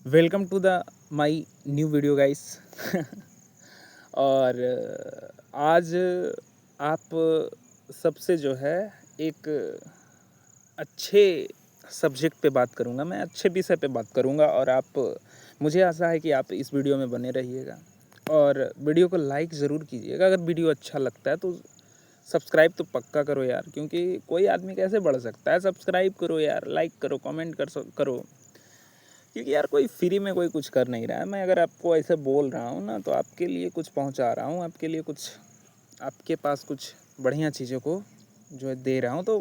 Welcome to the my new video guys. और आज आप सबसे जो है एक अच्छे सब्जेक्ट पे बात करूँगा, मैं अच्छे विषय पे बात करूँगा और आप मुझे आशा है कि आप इस वीडियो में बने रहिएगा और वीडियो को लाइक ज़रूर कीजिएगा। अगर वीडियो अच्छा लगता है तो सब्सक्राइब तो पक्का करो यार, क्योंकि कोई आदमी कैसे बढ़ सकता है। सब्सक्राइब करो यार, लाइक करो, कमेंट करो, क्योंकि यार कोई फ्री में कोई कुछ कर नहीं रहा है। मैं अगर आपको ऐसे बोल रहा हूँ ना, तो आपके लिए कुछ पहुँचा रहा हूँ, आपके लिए कुछ, आपके पास कुछ बढ़िया चीज़ों को जो है दे रहा हूँ। तो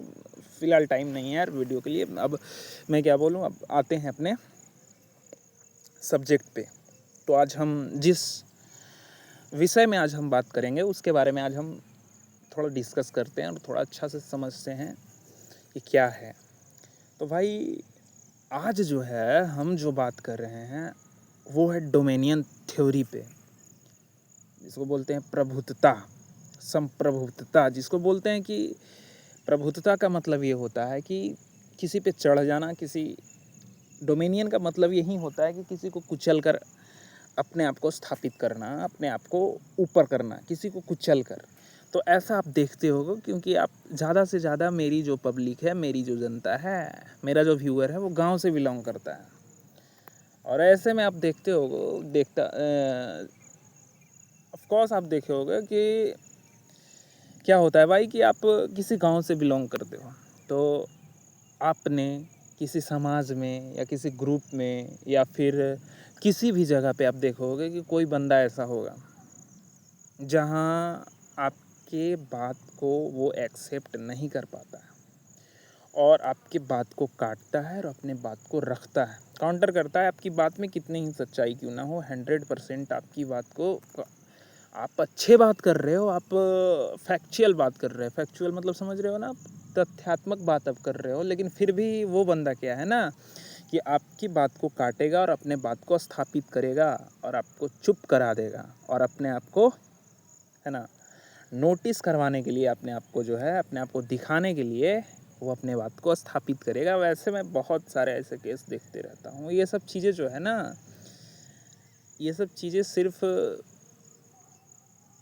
फ़िलहाल टाइम नहीं है यार वीडियो के लिए। अब मैं क्या बोलूँ, अब आते हैं अपने सब्जेक्ट पे। तो आज हम जिस विषय में आज हम बात करेंगे उसके बारे में आज हम थोड़ा डिस्कस करते हैं और थोड़ा अच्छा से समझते हैं कि क्या है। तो भाई आज जो है हम जो बात कर रहे हैं वो है डोमेनियन थ्योरी पे, जिसको बोलते हैं प्रभुत्वता, संप्रभुत्वता। जिसको बोलते हैं कि प्रभुत्वता का मतलब ये होता है कि किसी पे चढ़ जाना। किसी डोमेनियन का मतलब यही होता है कि किसी को कुचल कर अपने आप को स्थापित करना, अपने आप को ऊपर करना, किसी को कुचल कर। तो ऐसा आप देखते होगे, क्योंकि आप ज़्यादा से ज़्यादा मेरी जो पब्लिक है, मेरी जो जनता है, मेरा जो व्यूअर है वो गांव से बिलोंग करता है। और ऐसे में आप देखते होगे, ऑफ कोर्स आप देखे होगे कि क्या होता है भाई, कि आप किसी गांव से बिलोंग करते हो तो आपने किसी समाज में या किसी ग्रुप में या फिर किसी भी जगह पे आप देखोगे कि कोई बंदा ऐसा होगा जहां आपके बात को वो एक्सेप्ट नहीं कर पाता है और आपकी बात को काटता है और अपने बात को रखता है, काउंटर करता है। आपकी बात में कितनी ही सच्चाई क्यों ना हो, 100% आपकी बात को, आप अच्छे बात कर रहे हो, आप फैक्चुअल बात कर रहे हो। फैक्चुअल मतलब समझ रहे हो ना, आप तथ्यात्मक बात आप कर रहे हो, लेकिन फिर भी वो बंदा क्या है ना कि आपकी बात को काटेगा और अपने बात को स्थापित करेगा और आपको चुप करा देगा और अपने आप को, है ना, नोटिस करवाने के लिए, अपने आप को जो है, अपने आप को दिखाने के लिए वो अपने बात को स्थापित करेगा। वैसे मैं बहुत सारे ऐसे केस देखते रहता हूँ। ये सब चीज़ें जो है ना, ये सब चीज़ें सिर्फ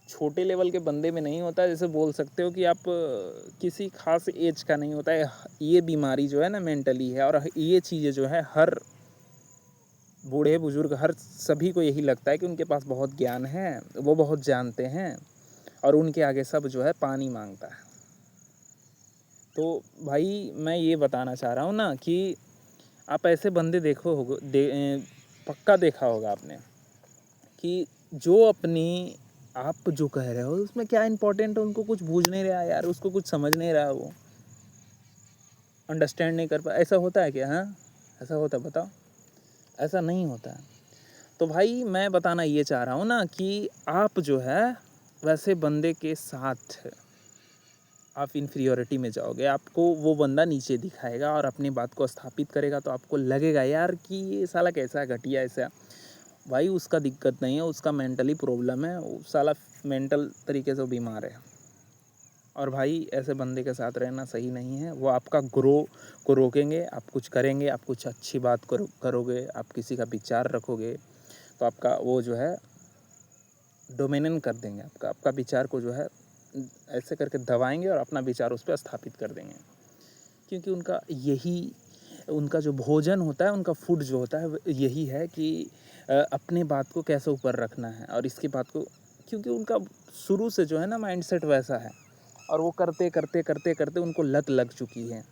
छोटे लेवल के बंदे में नहीं होता है। जैसे बोल सकते हो कि आप किसी खास एज का नहीं होता है। ये बीमारी जो है ना मेंटली है, और ये चीज़ें जो है हर बूढ़े बुजुर्ग, हर सभी को यही लगता है कि उनके पास बहुत ज्ञान है, वो बहुत जानते हैं और उनके आगे सब जो है पानी मांगता है। तो भाई मैं ये बताना चाह रहा हूँ ना कि आप ऐसे बंदे देखो पक्का देखा होगा आपने कि जो अपनी, आप जो कह रहे हो उसमें क्या इंपॉर्टेंट है, उनको कुछ बूझ नहीं रहा यार, उसको कुछ समझ नहीं रहा, वो अंडरस्टैंड नहीं कर पा। ऐसा होता है क्या? हाँ, ऐसा होता है? बताओ। ऐसा नहीं होता है। तो भाई मैं बताना ये चाह रहा हूँ ना कि आप जो है वैसे बंदे के साथ आप इन्फीरियोरिटी में जाओगे, आपको वो बंदा नीचे दिखाएगा और अपनी बात को स्थापित करेगा, तो आपको लगेगा यार कि ये साला कैसा है, घटिया ऐसा। भाई उसका दिक्कत नहीं है, उसका मेंटली प्रॉब्लम है, वो साला मेंटल तरीके से बीमार है। और भाई ऐसे बंदे के साथ रहना सही नहीं है। वो आपका ग्रो को रोकेंगे। आप कुछ करेंगे, आप कुछ अच्छी बात करोगे, आप किसी का विचार रखोगे, तो आपका वो जो है डोमिनेट कर देंगे। आपका विचार को जो है ऐसे करके दबाएंगे और अपना विचार उस पर स्थापित कर देंगे। क्योंकि उनका यही, उनका जो भोजन होता है, उनका फूड जो होता है यही है कि अपने बात को कैसे ऊपर रखना है और इसकी बात को, क्योंकि उनका शुरू से जो है ना माइंडसेट वैसा है और वो करते करते करते करते उनको लत लग चुकी है।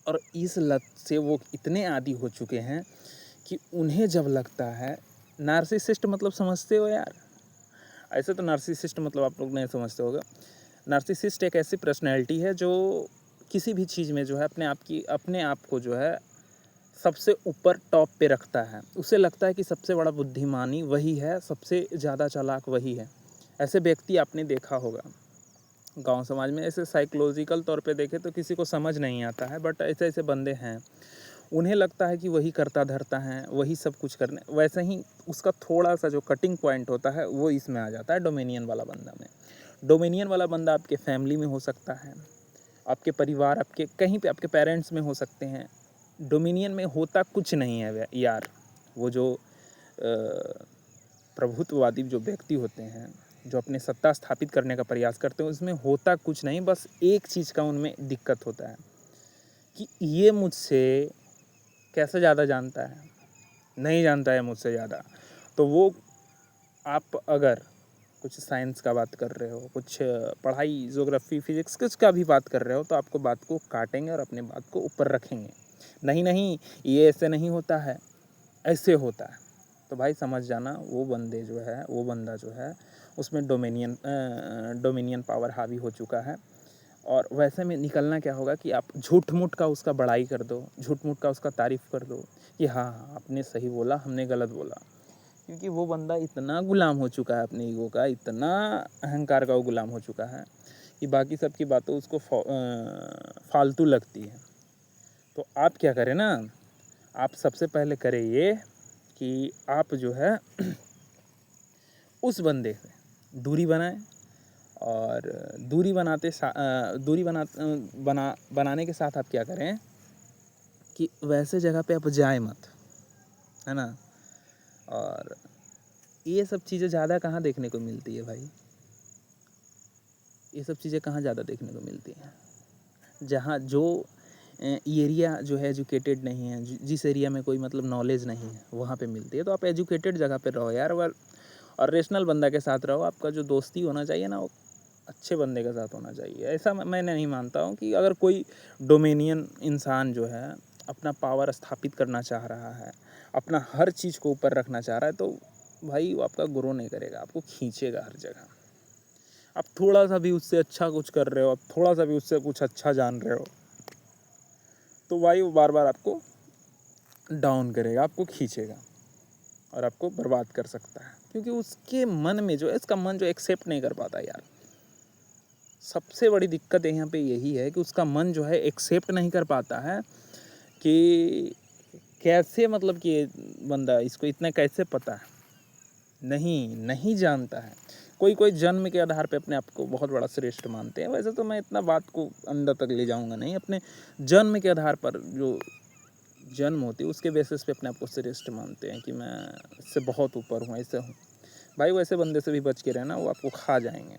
और इस लत से वो इतने आदी हो चुके हैं कि उन्हें जब लगता है, नार्सिसिस्ट मतलब समझते हो यार? ऐसे तो नार्सिसिस्ट मतलब आप लोग नहीं समझते होगा। नार्सिसिस्ट एक ऐसी पर्सनैलिटी है जो किसी भी चीज़ में जो है अपने आप को जो है सबसे ऊपर टॉप पे रखता है। उसे लगता है कि सबसे बड़ा बुद्धिमानी वही है, सबसे ज़्यादा चालाक वही है। ऐसे व्यक्ति आपने देखा होगा गांव समाज में। ऐसे साइकोलॉजिकल तौर पे देखें तो किसी को समझ नहीं आता है, बट ऐसे ऐसे बंदे हैं, उन्हें लगता है कि वही करता धरता है, वही सब कुछ करने। वैसे ही उसका थोड़ा सा जो कटिंग पॉइंट होता है वो इसमें आ जाता है डोमिनियन वाला बंदा में। डोमिनियन वाला बंदा आपके फैमिली में हो सकता है, आपके परिवार, आपके कहीं पे, आपके पेरेंट्स में हो सकते हैं। डोमिनियन में होता कुछ नहीं है यार, वो जो प्रभुत्ववादी जो व्यक्ति होते हैं, जो अपने सत्ता स्थापित करने का प्रयास करते हैं, उसमें होता कुछ नहीं, बस एक चीज़ का उनमें दिक्कत होता है कि ये मुझसे कैसे ज़्यादा जानता है, नहीं जानता है मुझसे ज़्यादा। तो वो, आप अगर कुछ साइंस का बात कर रहे हो, कुछ पढ़ाई ज्योग्राफी फिजिक्स कुछ का भी बात कर रहे हो, तो आपको बात को काटेंगे और अपने बात को ऊपर रखेंगे। नहीं नहीं, ये ऐसे नहीं होता है, ऐसे होता है। तो भाई समझ जाना, वो बंदा जो है उसमें डोमिनियन पावर हावी हो चुका है। और वैसे में निकलना क्या होगा कि आप झूठ मूठ का उसका बड़ाई कर दो, झूठ मूठ का उसका तारीफ़ कर दो कि हाँ हाँ आपने सही बोला, हमने गलत बोला। क्योंकि वो बंदा इतना गुलाम हो चुका है अपने ईगो का, इतना अहंकार का वो गुलाम हो चुका है कि बाकी सबकी बातें उसको फालतू लगती है। तो आप क्या करें ना, आप सबसे पहले करें ये कि आप जो है उस बंदे से दूरी बनाएं। और दूरी बनाने के साथ आप क्या करें कि वैसे जगह पे आप जाए मत, है ना। और ये सब चीज़ें ज़्यादा कहाँ देखने को मिलती है भाई, ये सब चीज़ें कहाँ ज़्यादा देखने को मिलती हैं, जहाँ जो एरिया जो है एजुकेटेड नहीं है, जिस एरिया में कोई मतलब नॉलेज नहीं है, वहाँ पे मिलती है। तो आप एजुकेटेड जगह पे रहो यार, और रेशनल बंदा के साथ रहो। आपका जो दोस्ती होना चाहिए ना, वो अच्छे बंदे के साथ होना चाहिए। ऐसा मैं नहीं मानता हूँ कि अगर कोई डोमिनियन इंसान जो है अपना पावर स्थापित करना चाह रहा है, अपना हर चीज़ को ऊपर रखना चाह रहा है, तो भाई वो आपका ग्रो नहीं करेगा, आपको खींचेगा हर जगह। आप थोड़ा सा भी उससे अच्छा कुछ कर रहे हो, आप थोड़ा सा भी उससे कुछ अच्छा जान रहे हो, तो भाई वो बार बार आपको डाउन करेगा, आपको खींचेगा और आपको बर्बाद कर सकता है। क्योंकि उसके मन में जो है, इसका मन जो एक्सेप्ट नहीं कर पाता यार। सबसे बड़ी दिक्कत यहाँ पे यही है कि उसका मन जो है एक्सेप्ट नहीं कर पाता है कि कैसे, मतलब कि ये बंदा, इसको इतना कैसे पता है, नहीं जानता है। कोई जन्म के आधार पे अपने आप को बहुत बड़ा श्रेष्ठ मानते हैं। वैसे तो मैं इतना बात को अंदर तक ले जाऊंगा नहीं, अपने जन्म के आधार पर जो जन्म होती है उसके बेसिस पे अपने आप को श्रेष्ठ मानते हैं कि मैं इससे बहुत ऊपर हूँ, ऐसे हूँ। भाई वैसे बंदे से भी बच के रहना, वो आपको खा जाएंगे।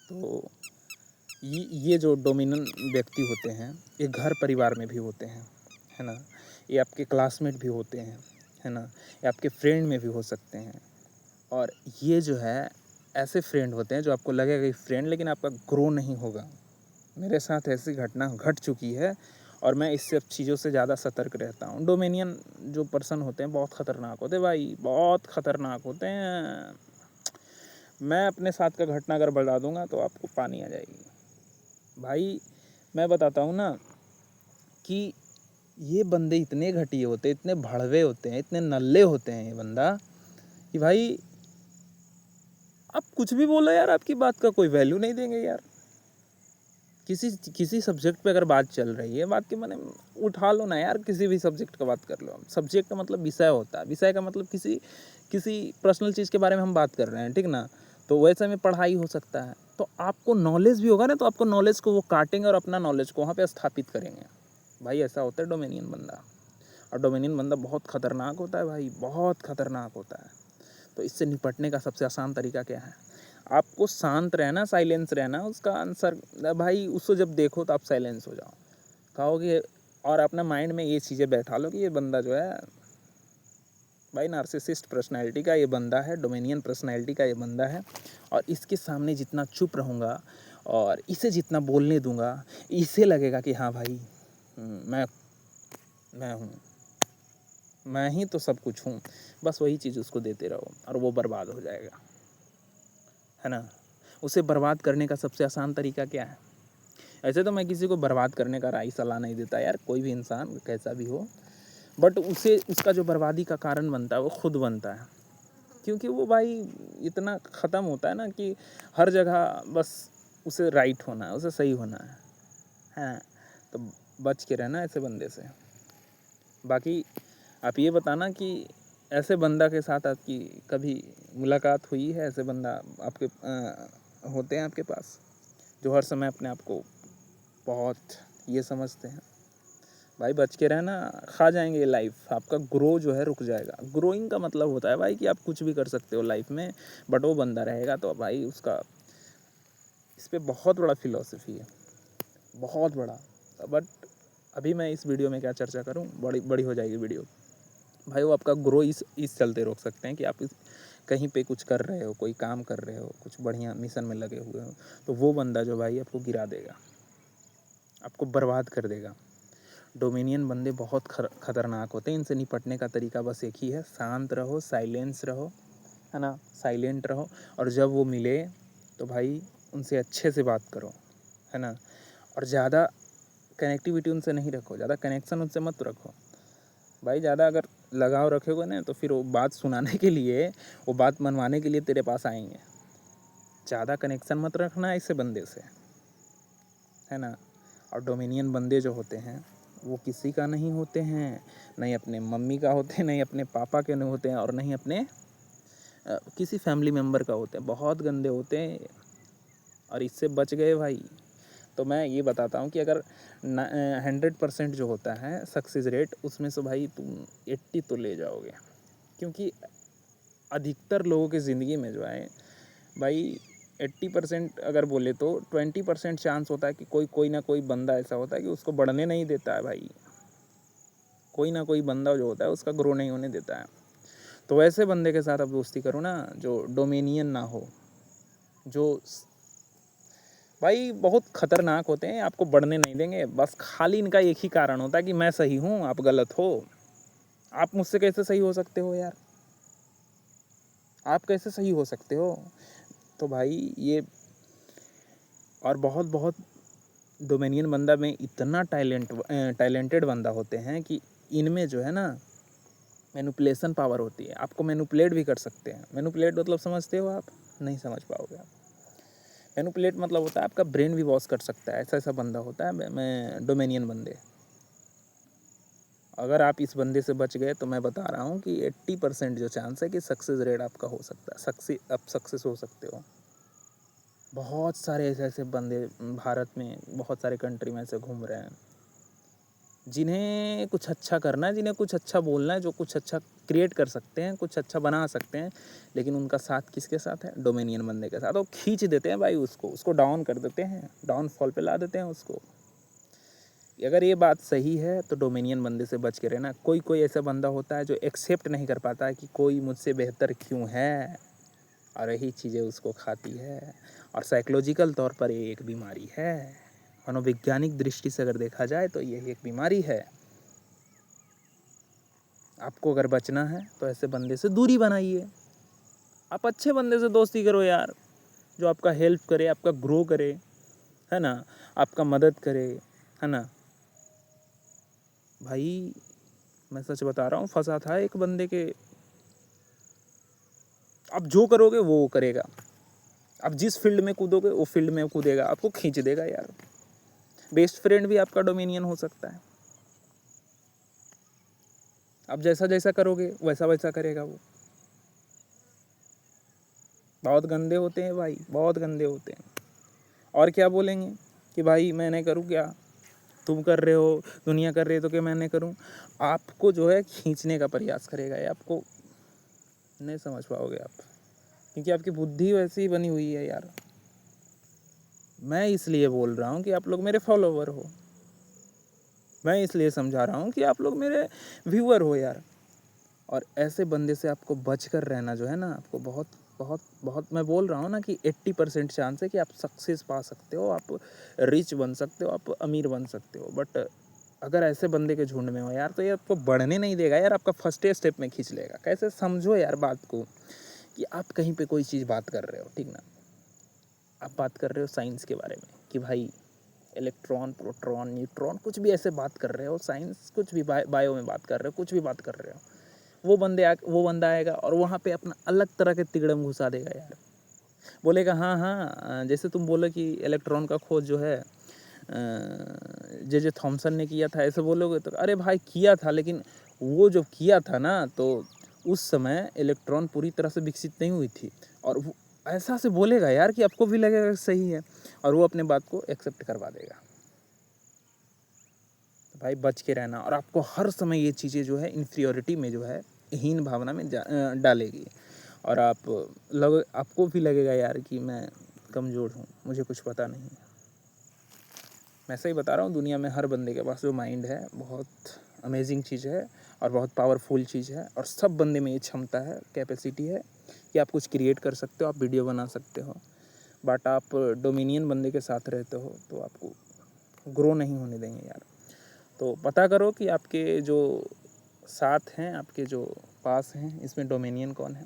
तो ये जो डोमिनेंट व्यक्ति होते हैं, ये घर परिवार में भी होते हैं, है ना। ये आपके क्लासमेट भी होते हैं, है ना। ये आपके फ्रेंड में भी हो सकते हैं। और ये जो है ऐसे फ्रेंड होते हैं जो आपको लगेगा कि फ्रेंड, लेकिन आपका ग्रो नहीं होगा। मेरे साथ ऐसी घटना घट चुकी है और मैं इस सब चीज़ों से ज़्यादा सतर्क रहता हूँ। डोमिनियन जो पर्सन होते हैं बहुत ख़तरनाक होते हैं भाई, बहुत ख़तरनाक होते हैं। मैं अपने साथ का घटना अगर बता दूंगा तो आपको पानी आ जाएगी भाई। मैं बताता हूँ ना कि ये बंदे इतने घटिया होते हैं, इतने भड़वे होते हैं, इतने नल्ले होते हैं ये बंदा, कि भाई आप कुछ भी बोलो यार, आपकी बात का कोई वैल्यू नहीं देंगे यार। किसी सब्जेक्ट पे अगर बात चल रही है, बात के माने उठा लो ना यार, किसी भी सब्जेक्ट का बात कर लो। सब्जेक्ट का मतलब विषय होता है, विषय का मतलब किसी पर्सनल चीज़ के बारे में हम बात कर रहे हैं, ठीक ना। तो वैसे में पढ़ाई हो सकता है, तो आपको नॉलेज भी होगा ना, तो आपको नॉलेज को वो काटेंगे और अपना नॉलेज को वहाँ पे स्थापित करेंगे। भाई ऐसा होता है डोमिनियन बंदा। और डोमिनियन बंदा बहुत ख़तरनाक होता है भाई, बहुत ख़तरनाक होता है। तो इससे निपटने का सबसे आसान तरीका क्या है? आपको शांत रहना, साइलेंस रहना। उसका आंसर भाई, उसको जब देखो तो आप साइलेंस हो जाओ, कहोगे, और अपना माइंड में ये चीज़ें बैठा लो कि ये बंदा जो है भाई नार्सिसिस्ट पर्सनैलिटी का ये बंदा है, डोमिनियन पर्सनैलिटी का ये बंदा है। और इसके सामने जितना चुप रहूँगा और इसे जितना बोलने दूंगा, इसे लगेगा कि हाँ भाई मैं हूँ, मैं ही तो सब कुछ हूँ। बस वही चीज़ उसको देते रहो और वो बर्बाद हो जाएगा, है ना। उसे बर्बाद करने का सबसे आसान तरीका क्या है? ऐसे तो मैं किसी को बर्बाद करने का राय सलाह नहीं देता यार, कोई भी इंसान कैसा भी हो, बट उसका जो बर्बादी का कारण बनता है वो खुद बनता है। क्योंकि वो भाई इतना ख़त्म होता है ना कि हर जगह बस उसे राइट होना है, उसे सही होना है। तो बच के रहना ऐसे बंदे से। बाकी आप ये बताना कि ऐसे बंदा के साथ आपकी कभी मुलाकात हुई है? ऐसे बंदा आपके होते हैं आपके पास, जो हर समय अपने आप को बहुत ये समझते हैं? भाई बच के रहना, खा जाएंगे लाइफ, आपका ग्रो जो है रुक जाएगा। ग्रोइंग का मतलब होता है भाई कि आप कुछ भी कर सकते हो लाइफ में, बट वो बंदा रहेगा तो भाई उसका, इस पे बहुत बड़ा फिलॉसफी है, बहुत बड़ा। बट अभी मैं इस वीडियो में क्या चर्चा करूं, बड़ी बड़ी हो जाएगी वीडियो। भाई वो आपका ग्रो इस चलते रोक सकते हैं कि आप कहीं पे कुछ कर रहे हो, कोई काम कर रहे हो, कुछ बढ़िया मिशन में लगे हुए हो, तो वो बंदा जो भाई आपको गिरा देगा, आपको बर्बाद कर देगा। डोमिनियन बंदे बहुत खतरनाक होते हैं। इनसे निपटने का तरीका बस एक ही है, शांत रहो, साइलेंस रहो, है ना, साइलेंट रहो। और जब वो मिले तो भाई उनसे अच्छे से बात करो, है ना। और ज़्यादा कनेक्टिविटी उनसे नहीं रखो, ज़्यादा कनेक्शन उनसे मत रखो भाई। ज़्यादा अगर लगाव रखोगे ना तो फिर वो बात सुनाने के लिए, वो बात मनवाने के लिए तेरे पास आएंगे। ज़्यादा कनेक्शन मत रखना ऐसे बंदे से, है ना। और डोमिनियन बंदे जो होते हैं वो किसी का नहीं होते हैं, नहीं अपने मम्मी का होते हैं, नहीं अपने पापा के नहीं होते हैं, और नहीं अपने किसी फैमिली मेम्बर का होते हैं। बहुत गंदे होते हैं और इससे बच गए भाई तो मैं ये बताता हूँ कि अगर 100% जो होता है सक्सेस रेट, उसमें से भाई तुम 80 तो ले जाओगे। क्योंकि अधिकतर लोगों की ज़िंदगी में जो है भाई 80% अगर बोले तो 20% चांस होता है कि कोई ना कोई बंदा ऐसा होता है कि उसको बढ़ने नहीं देता है भाई। कोई ना कोई बंदा जो होता है उसका ग्रो नहीं होने देता है। तो वैसे बंदे के साथ आप दोस्ती करो ना जो डोमिनियन ना हो, जो भाई बहुत खतरनाक होते हैं, आपको बढ़ने नहीं देंगे। बस खाली इनका एक ही कारण होता है कि मैं सही हूँ, आप गलत हो। आप मुझसे कैसे सही हो सकते हो यार, आप कैसे सही हो सकते हो। तो भाई ये, और बहुत बहुत डोमिनियन बंदा में इतना टैलेंटेड बंदा होते हैं कि इनमें जो है ना मैनिपुलेशन पावर होती है। आपको मैनिपुलेट भी कर सकते हैं। मैनिपुलेट मतलब समझते हो आप, नहीं समझ पाओगे आप। मैनिपुलेट मतलब होता है आपका ब्रेन भी वॉश कर सकता है। ऐसा ऐसा बंदा होता है मैं डोमिनियन बंदे। अगर आप इस बंदे से बच गए तो मैं बता रहा हूँ कि 80% जो चांस है कि सक्सेस रेट आपका हो सकता है, आप सक्सेस हो सकते हो। बहुत सारे ऐसे ऐसे बंदे भारत में, बहुत सारे कंट्री में ऐसे घूम रहे हैं जिन्हें कुछ अच्छा करना है, जिन्हें कुछ अच्छा बोलना है, जो कुछ अच्छा क्रिएट कर सकते हैं, कुछ अच्छा बना सकते हैं। लेकिन उनका साथ किसके साथ है, डोमिनियन बंदे के साथ। वो खींच देते हैं भाई उसको डाउन कर देते हैं, डाउनफॉल पे ला देते हैं उसको। अगर ये बात सही है तो डोमिनियन बंदे से बच के रहना। कोई कोई ऐसा बंदा होता है जो एक्सेप्ट नहीं कर पाता है कि कोई मुझसे बेहतर क्यों है, और यही चीज़ें उसको खाती है। और साइकोलॉजिकल तौर पर ये एक बीमारी है। मनोवैज्ञानिक दृष्टि से अगर देखा जाए तो यही एक बीमारी है। आपको अगर बचना है तो ऐसे बंदे से दूरी बनाइए। आप अच्छे बंदे से दोस्ती करो यार, जो आपका हेल्प करे, आपका ग्रो करे, है ना, आपका मदद करे, है ना। भाई मैं सच बता रहा हूँ, फंसा था एक बंदे के। आप जो करोगे वो करेगा, आप जिस फील्ड में कूदोगे वो फील्ड में कूदेगा, आपको खींच देगा यार। बेस्ट फ्रेंड भी आपका डोमिनियन हो सकता है। आप जैसा जैसा करोगे वैसा वैसा करेगा वो। बहुत गंदे होते हैं भाई, बहुत गंदे होते हैं। और क्या बोलेंगे कि भाई मैं नहीं करूँ क्या, तुम कर रहे हो, दुनिया कर रही है तो क्या मैं नहीं करूँ। आपको जो है खींचने का प्रयास करेगा ये, आपको नहीं समझ पाओगे आप, क्योंकि आपकी बुद्धि वैसी ही बनी हुई है यार। मैं इसलिए बोल रहा हूँ कि आप लोग मेरे फॉलोवर हो, मैं इसलिए समझा रहा हूँ कि आप लोग मेरे व्यूअर हो यार। और ऐसे बंदे से आपको बच कर रहना जो है ना, आपको बहुत बहुत बहुत, मैं बोल रहा हूँ ना कि 80% चांस है कि आप सक्सेस पा सकते हो, आप रिच बन सकते हो, आप अमीर बन सकते हो। बट अगर ऐसे बंदे के झुंड में हो यार तो ये आपको बढ़ने नहीं देगा यार, आपका फर्स्ट स्टेप में खींच लेगा। कैसे समझो यार बात को, कि आप कहीं पे कोई चीज़ बात कर रहे हो, ठीक ना, आप बात कर रहे हो साइंस के बारे में कि भाई इलेक्ट्रॉन, प्रोटॉन, न्यूट्रॉन, कुछ भी ऐसे बात कर रहे हो, साइंस कुछ भी, बायो में बात कर रहे हो, कुछ भी बात कर रहे हो। वो बंदा आएगा और वहाँ पे अपना अलग तरह के तिगड़म घुसा देगा यार। बोलेगा हाँ हाँ, जैसे तुम बोले कि इलेक्ट्रॉन का खोज जो है जे थॉमसन ने किया था, ऐसे बोलोगे तो अरे भाई किया था, लेकिन वो जो किया था ना तो उस समय इलेक्ट्रॉन पूरी तरह से विकसित नहीं हुई थी। और वो ऐसा से बोलेगा यार कि आपको भी लगेगा सही है, और वो अपने बात को एक्सेप्ट करवा देगा। भाई बच के रहना, और आपको हर समय ये चीज़ें जो है इन्फीरियॉरिटी में जो है हीन भावना में डालेगी, और आपको भी लगेगा यार कि मैं कमज़ोर हूँ, मुझे कुछ पता नहीं है। मैं सही बता रहा हूँ, दुनिया में हर बंदे के पास जो माइंड है बहुत अमेजिंग चीज़ है और बहुत पावरफुल चीज़ है, और सब बंदे में ये क्षमता है, कैपेसिटी है कि आप कुछ क्रिएट कर सकते हो, आप वीडियो बना सकते हो। बट आप डोमिनियन बंदे के साथ रहते हो तो आपको ग्रो नहीं होने देंगे यार। तो पता करो कि आपके जो साथ हैं, आपके जो पास हैं, इसमें डोमिनियन कौन है।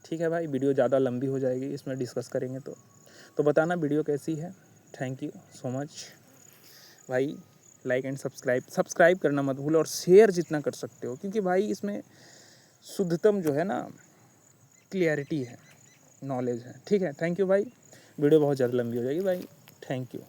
ठीक है भाई, वीडियो ज़्यादा लंबी हो जाएगी इसमें डिस्कस करेंगे तो बताना वीडियो कैसी है। थैंक यू सो मच भाई। लाइक एंड सब्सक्राइब करना मत भूलो, और शेयर जितना कर सकते हो, क्योंकि भाई इसमें शुद्धतम जो है ना क्लियरिटी है, नॉलेज है। ठीक है, थैंक यू भाई। वीडियो बहुत ज़्यादा लंबी हो जाएगी भाई। Thank you.